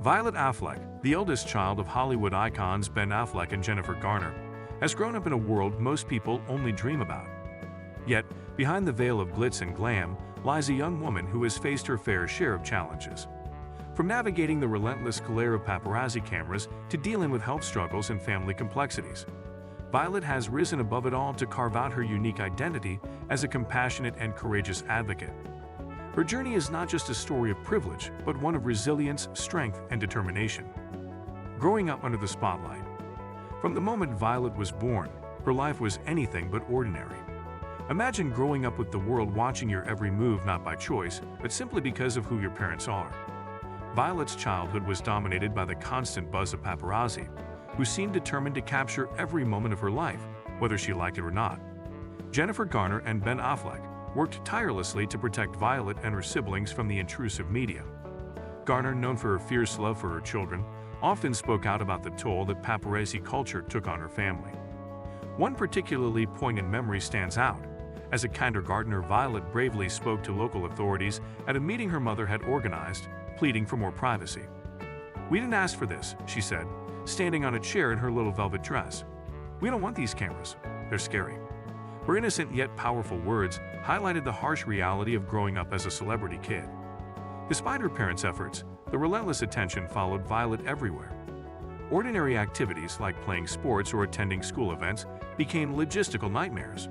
Violet Affleck, the eldest child of Hollywood icons Ben Affleck and Jennifer Garner, has grown up in a world most people only dream about. Yet, behind the veil of glitz and glam lies a young woman who has faced her fair share of challenges. From navigating the relentless glare of paparazzi cameras to dealing with health struggles and family complexities, Violet has risen above it all to carve out her unique identity as a compassionate and courageous advocate. Her journey is not just a story of privilege, but one of resilience, strength, and determination. Growing up under the spotlight. From the moment Violet was born, her life was anything but ordinary. Imagine growing up with the world watching your every move not by choice, but simply because of who your parents are. Violet's childhood was dominated by the constant buzz of paparazzi, who seemed determined to capture every moment of her life, whether she liked it or not. Jennifer Garner and Ben Affleck worked tirelessly to protect Violet and her siblings from the intrusive media. Garner, known for her fierce love for her children, often spoke out about the toll that paparazzi culture took on her family. One particularly poignant memory stands out. As a kindergartner, Violet bravely spoke to local authorities at a meeting her mother had organized, pleading for more privacy. "We didn't ask for this," she said, standing on a chair in her little velvet dress. "We don't want these cameras. They're scary." Her innocent yet powerful words highlighted the harsh reality of growing up as a celebrity kid. Despite her parents' efforts, the relentless attention followed Violet everywhere. Ordinary activities like playing sports or attending school events became logistical nightmares.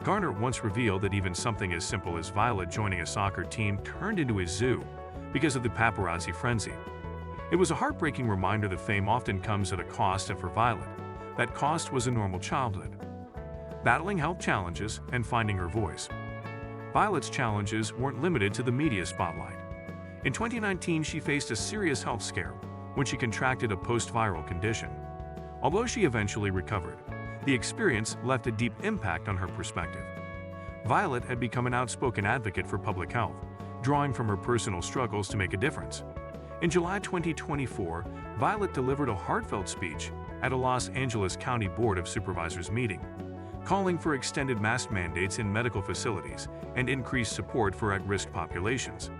Garner once revealed that even something as simple as Violet joining a soccer team turned into a zoo because of the paparazzi frenzy. It was a heartbreaking reminder that fame often comes at a cost, and for Violet, that cost was a normal childhood. Battling health challenges and finding her voice. Violet's challenges weren't limited to the media spotlight. In 2019, she faced a serious health scare when she contracted a post-viral condition. Although she eventually recovered, the experience left a deep impact on her perspective. Violet had become an outspoken advocate for public health, drawing from her personal struggles to make a difference. In July 2024, Violet delivered a heartfelt speech at a Los Angeles County Board of Supervisors meeting, calling for extended mask mandates in medical facilities and increased support for at-risk populations.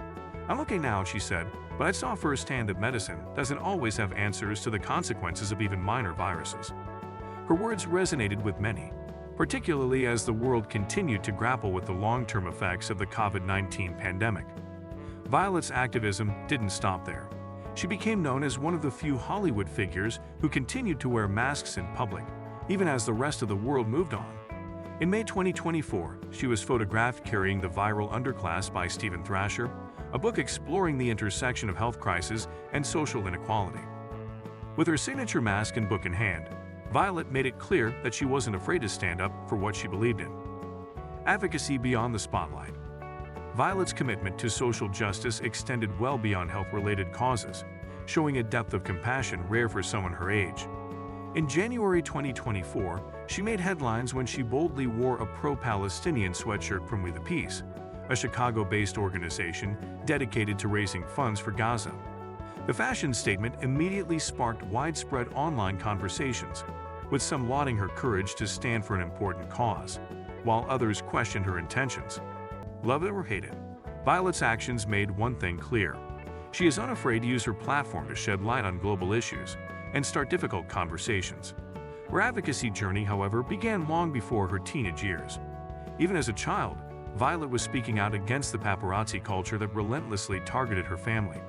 "I'm looking now," she said, "but I saw firsthand that medicine doesn't always have answers to the consequences of even minor viruses." Her words resonated with many, particularly as the world continued to grapple with the long-term effects of the COVID-19 pandemic. Violet's activism didn't stop there. She became known as one of the few Hollywood figures who continued to wear masks in public, even as the rest of the world moved on. In May 2024, she was photographed carrying The Viral Underclass by Stephen Thrasher, a book exploring the intersection of health crisis and social inequality. With her signature mask and book in hand, Violet made it clear that she wasn't afraid to stand up for what she believed in. Advocacy beyond the spotlight. Violet's commitment to social justice extended well beyond health-related causes, showing a depth of compassion rare for someone her age. In January 2024, she made headlines when she boldly wore a pro-Palestinian sweatshirt from We the Peace, a Chicago-based organization dedicated to raising funds for Gaza. The fashion statement immediately sparked widespread online conversations, with some lauding her courage to stand for an important cause, while others questioned her intentions. Love it or hate it, Violet's actions made one thing clear. She is unafraid to use her platform to shed light on global issues and start difficult conversations. Her advocacy journey, however, began long before her teenage years. Even as a child, Violet was speaking out against the paparazzi culture that relentlessly targeted her family.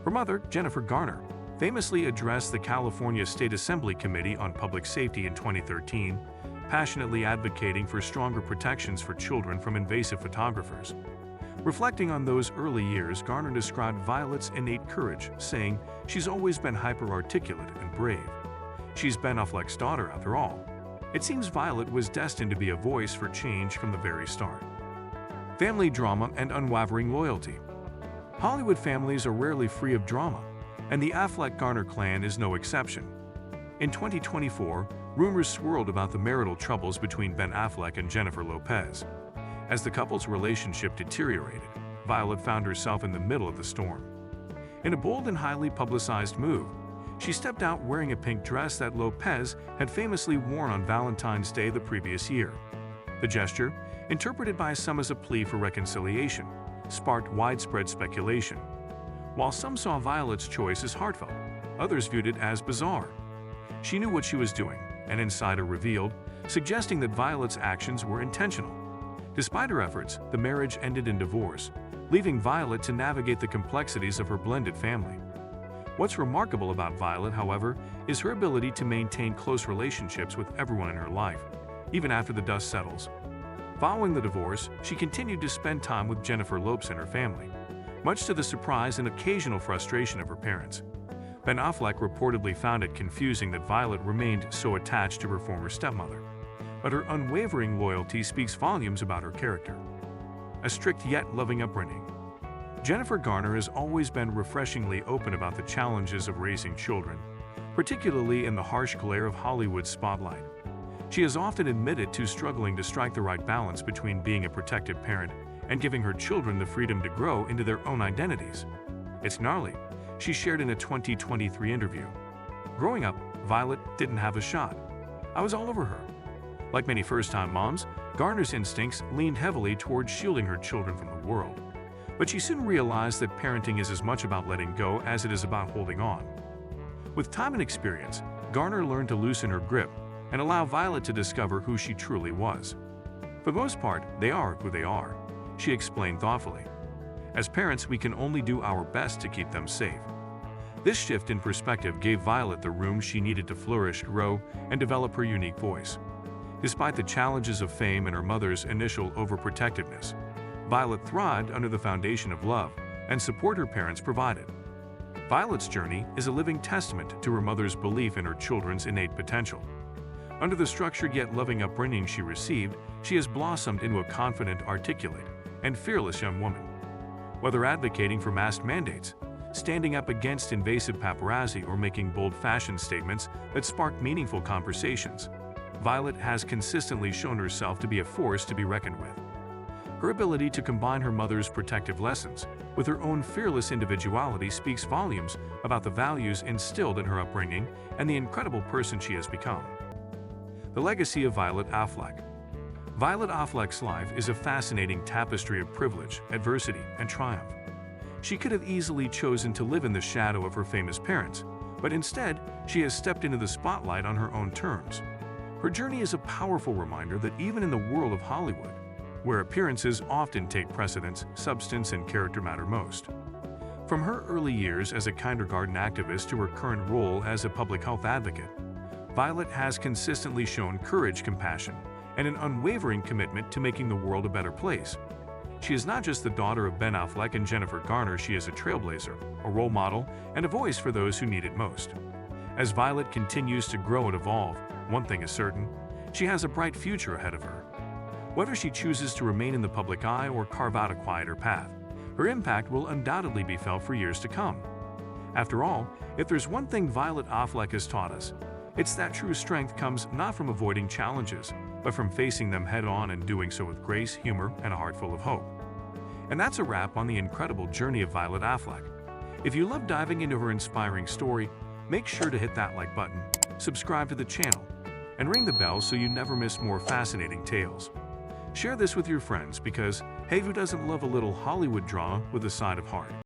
Her mother, Jennifer Garner, famously addressed the California State Assembly Committee on Public Safety in 2013, passionately advocating for stronger protections for children from invasive photographers. Reflecting on those early years, Garner described Violet's innate courage, saying, "She's always been hyper-articulate and brave. She's Ben Affleck's daughter, after all." It seems Violet was destined to be a voice for change from the very start. Family drama and unwavering loyalty. Hollywood families are rarely free of drama, and the Affleck-Garner clan is no exception. In 2024, rumors swirled about the marital troubles between Ben Affleck and Jennifer Lopez. As the couple's relationship deteriorated, Violet found herself in the middle of the storm. In a bold and highly publicized move, she stepped out wearing a pink dress that Lopez had famously worn on Valentine's Day the previous year. The gesture, interpreted by some as a plea for reconciliation, sparked widespread speculation. While some saw Violet's choice as heartfelt, others viewed it as bizarre. She knew what she was doing, an insider revealed, suggesting that Violet's actions were intentional. Despite her efforts, the marriage ended in divorce, leaving Violet to navigate the complexities of her blended family. What's remarkable about Violet, however, is her ability to maintain close relationships with everyone in her life, even after the dust settles. Following the divorce, she continued to spend time with Jennifer Lopez and her family, much to the surprise and occasional frustration of her parents. Ben Affleck reportedly found it confusing that Violet remained so attached to her former stepmother, but her unwavering loyalty speaks volumes about her character. A strict yet loving upbringing. Jennifer Garner has always been refreshingly open about the challenges of raising children, particularly in the harsh glare of Hollywood's spotlight. She has often admitted to struggling to strike the right balance between being a protective parent and giving her children the freedom to grow into their own identities. It's gnarly, she shared in a 2023 interview. Growing up, Violet didn't have a shot. I was all over her. Like many first-time moms, Garner's instincts leaned heavily towards shielding her children from the world. But she soon realized that parenting is as much about letting go as it is about holding on. With time and experience, Garner learned to loosen her grip and allow Violet to discover who she truly was. For the most part, they are who they are, she explained thoughtfully. As parents, we can only do our best to keep them safe. This shift in perspective gave Violet the room she needed to flourish, grow, and develop her unique voice. Despite the challenges of fame and her mother's initial overprotectiveness, Violet thrived under the foundation of love and support her parents provided. Violet's journey is a living testament to her mother's belief in her children's innate potential. Under the structured yet loving upbringing she received, she has blossomed into a confident, articulate, and fearless young woman. Whether advocating for mask mandates, standing up against invasive paparazzi, or making bold fashion statements that spark meaningful conversations, Violet has consistently shown herself to be a force to be reckoned with. Her ability to combine her mother's protective lessons with her own fearless individuality speaks volumes about the values instilled in her upbringing and the incredible person she has become. The legacy of Violet Affleck. Violet Affleck's life is a fascinating tapestry of privilege, adversity, and triumph. She could have easily chosen to live in the shadow of her famous parents, but instead, she has stepped into the spotlight on her own terms. Her journey is a powerful reminder that even in the world of Hollywood, where appearances often take precedence, substance and character matter most. From her early years as a kindergarten activist to her current role as a public health advocate, Violet has consistently shown courage, compassion, and an unwavering commitment to making the world a better place. She is not just the daughter of Ben Affleck and Jennifer Garner, she is a trailblazer, a role model, and a voice for those who need it most. As Violet continues to grow and evolve, one thing is certain, she has a bright future ahead of her. Whether she chooses to remain in the public eye or carve out a quieter path, her impact will undoubtedly be felt for years to come. After all, if there's one thing Violet Affleck has taught us, it's that true strength comes not from avoiding challenges, but from facing them head-on and doing so with grace, humor, and a heart full of hope. And that's a wrap on the incredible journey of Violet Affleck. If you love diving into her inspiring story, make sure to hit that like button, subscribe to the channel, and ring the bell so you never miss more fascinating tales. Share this with your friends because, hey, who doesn't love a little Hollywood drama with a side of heart?